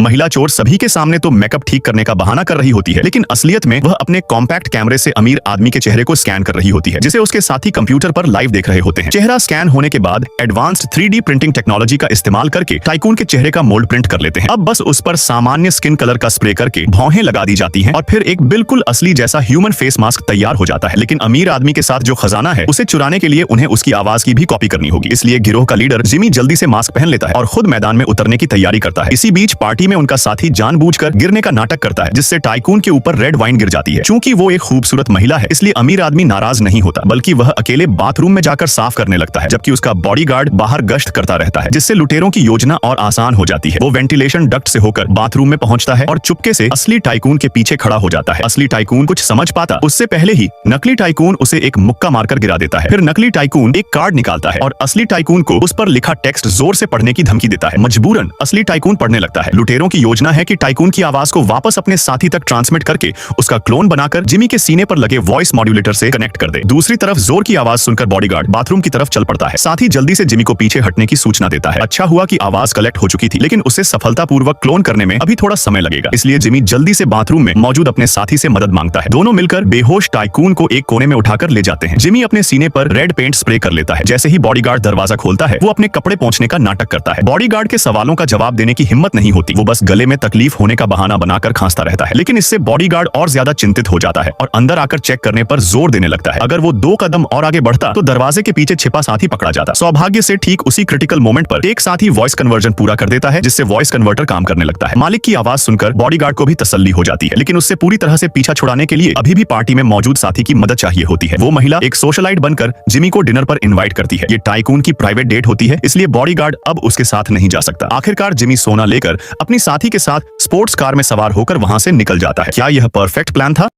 महिला चोर सभी के सामने तो मेकअप ठीक करने का बहाना कर रही होती है, लेकिन असलियत में वह अपने कॉम्पैक्ट कैमरे से अमीर आदमी के चेहरे को स्कैन कर रही होती है, जिसे उसके साथी कंप्यूटर पर लाइव देख रहे होते हैं। चेहरा स्कैन होने के बाद एडवांस्ड 3D प्रिंटिंग टेक्नोलॉजी का इस्तेमाल करके टाइकून के चेहरे का मोल्ड प्रिंट कर लेते हैं। अब बस उस पर सामान्य स्किन कलर का स्प्रे करके भौहें लगा दी जाती हैं और फिर एक बिल्कुल असली जैसा ह्यूमन फेस मास्क तैयार हो जाता है। लेकिन अमीर आदमी के साथ जो खजाना है उसे चुराने के लिए उन्हें उसकी आवाज की भी कॉपी करनी होगी। इसलिए गिरोह का लीडर जिमी जल्दी से मास्क पहन लेता है और खुद मैदान में उतरने की तैयारी करता है। इसी बीच पार्टी में उनका साथी जानबूझकर गिरने का नाटक करता है, जिससे टाइकून के ऊपर रेड वाइन गिर जाती है। चूंकि वो एक खूबसूरत महिला है, इसलिए अमीर आदमी नाराज नहीं होता, बल्कि वह अकेले बाथरूम में जाकर साफ करने लगता है, जबकि उसका बॉडीगार्ड बाहर गश्त करता रहता है, जिससे लुटेरों की योजना और आसान हो जाती है। वो वेंटिलेशन डक्ट से होकर बाथरूम में पहुंचता है और चुपके से असली टाइकून के पीछे खड़ा हो जाता है। असली टाइकून कुछ समझ पाता उससे पहले ही नकली टाइकून उसे एक मुक्का मारकर गिरा देता है। फिर नकली टाइकून एक कार्ड निकालता है और असली टाइकून को उस पर लिखा टेक्स्ट जोर से पढ़ने की धमकी देता है। मजबूरन असली टाइकून पढ़ने लगता है। लुटेरों की योजना है कि टाइकून की आवाज को वापस अपने साथी तक ट्रांसमिट करके उसका क्लोन बनाकर जिमी के सीने पर लगे वॉइस मॉड्यूलेटर से कनेक्ट कर दे। दूसरी तरफ जोर की आवाज सुनकर बॉडीगार्ड बाथरूम की तरफ चल पड़ता है। साथ ही जल्दी से जिमी को पीछे हटने की सूचना देता है। अच्छा हुआ कि आवाज कलेक्ट हो चुकी थी, लेकिन उसे सफलतापूर्वक क्लोन करने में अभी थोड़ा समय लगेगा। इसलिए जिमी जल्दी से बाथरूम में मौजूद अपने साथी से मदद मांगता है। दोनों मिलकर बेहोश टाइकून को एक कोने में उठाकर ले जाते हैं। जिमी अपने सीने पर रेड पेंट स्प्रे कर लेता है। जैसे ही बॉडीगार्ड दरवाजा खोलता है, वो अपने कपड़े पोंछने का नाटक करता है। बॉडीगार्ड के सवालों का जवाब देने की हिम्मत नहीं होती। वो बस गले में तकलीफ होने का बहाना बनाकर खांसता रहता है। लेकिन इससे बॉडीगार्ड और ज्यादा चिंतित हो जाता है और अंदर आकर चेक करने पर जोर देने लगता है। अगर वो 2 कदम और आगे बढ़ता तो दरवाजे के पीछे छिपा साथी पकड़ा जाता। सौभाग्य से ठीक उसी क्रिटिकल मोमेंट पर एक साथी वॉइस कन्वर्जन पूरा कर देता है, जिससे वॉइस कन्वर्टर काम करने लगता है। मालिक की आवाज सुनकर बॉडीगार्ड को भी तसल्ली हो जाती है, लेकिन उससे पूरी तरह से पीछा छुड़ाने के लिए अभी भी पार्टी में मौजूद साथी की मदद चाहिए होती है। वो महिला एक सोशलाइट बनकर जिमी को डिनर पर इनवाइट करती है। ये टाइकून की प्राइवेट डेट होती है, इसलिए बॉडीगार्ड अब उसके साथ नहीं जा सकता। आखिरकार जिमी सोना लेकर अपनी साथी के साथ स्पोर्ट्स कार में सवार होकर वहां से निकल जाता है। क्या यह परफेक्ट प्लान था?